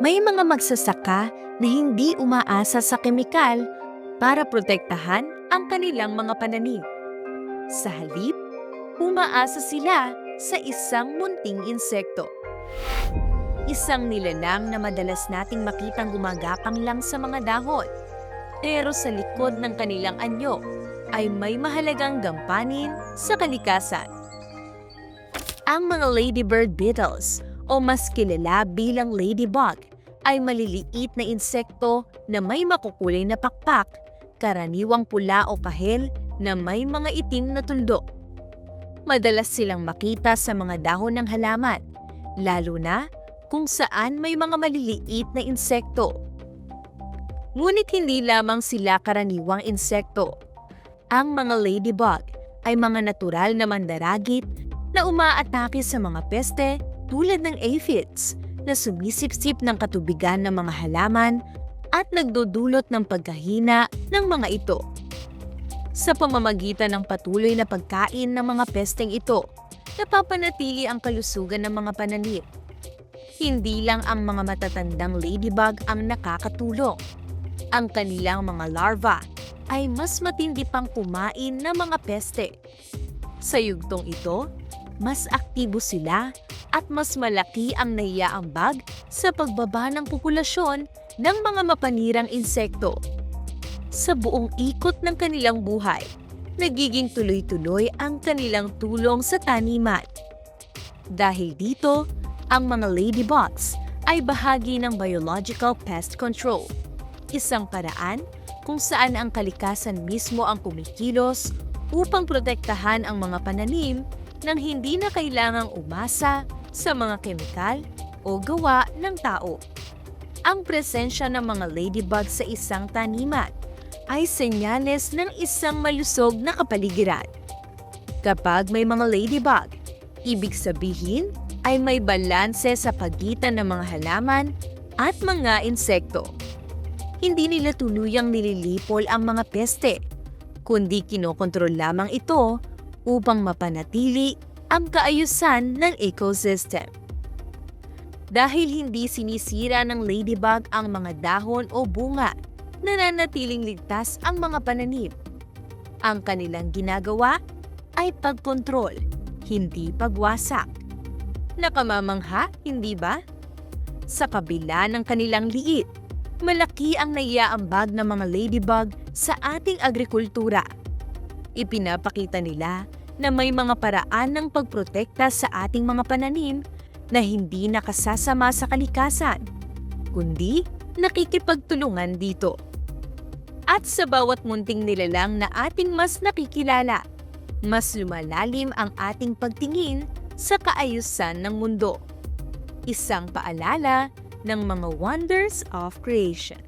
May mga magsasaka na hindi umaasa sa kemikal para protektahan ang kanilang mga pananim. Sa halip, umaasa sila sa isang munting insekto. Isang nilalang na madalas nating makitang gumagapang lang sa mga dahon. Pero sa likod ng kanilang anyo ay may mahalagang gampanin sa kalikasan. Ang mga ladybird beetles o mas kilala bilang ladybug ay maliliit na insekto na may makukulay na pakpak, karaniwang pula o kahel na may mga itim na tuldok. Madalas silang makita sa mga dahon ng halaman, lalo na kung saan may mga maliliit na insekto. Ngunit hindi lamang sila karaniwang insekto. Ang mga ladybug ay mga natural na mandaragit na umaatake sa mga peste tulad ng aphids na sumisipsip ng katubigan ng mga halaman at nagdudulot ng pagkahina ng mga ito. Sa pamamagitan ng patuloy na pagkain ng mga pesteng ito, napapanatili ang kalusugan ng mga pananim. Hindi lang ang mga matatandang ladybug ang nakakatulong. Ang kanilang mga larva ay mas matindi pang kumain ng mga peste. Sa yugtong ito, mas aktibo sila at mas malaki ang naiaambag sa pagbaba ng populasyon ng mga mapanirang insekto. Sa buong ikot ng kanilang buhay, nagiging tuloy-tuloy ang kanilang tulong sa taniman. Dahil dito, ang mga ladybugs ay bahagi ng biological pest control, isang paraan kung saan ang kalikasan mismo ang kumikilos upang protektahan ang mga pananim nang hindi na kailangang umasa sa mga kemikal o gawa ng tao. Ang presensya ng mga ladybug sa isang taniman ay senyales ng isang malusog na kapaligiran. Kapag may mga ladybug, ibig sabihin ay may balanse sa pagitan ng mga halaman at mga insekto. Hindi nila tuluyang nililipol ang mga peste, kundi kinokontrol lamang ito upang mapanatili ang kaayusan ng ecosystem. Dahil hindi sinisira ng ladybug ang mga dahon o bunga, nananatiling ligtas ang mga pananim. Ang kanilang ginagawa ay pagkontrol, hindi pagwasak. Nakamamangha, hindi ba? Sa kabila ng kanilang liit, malaki ang naiaambag ng mga ladybug sa ating agrikultura. Ipinapakita nila na may mga paraan ng pagprotekta sa ating mga pananim na hindi nakasasama sa kalikasan, kundi nakikipagtulungan dito. At sa bawat munting nilalang na ating mas nakikilala, mas lumalalim ang ating pagtingin sa kaayusan ng mundo. Isang paalala ng mga wonders of creation.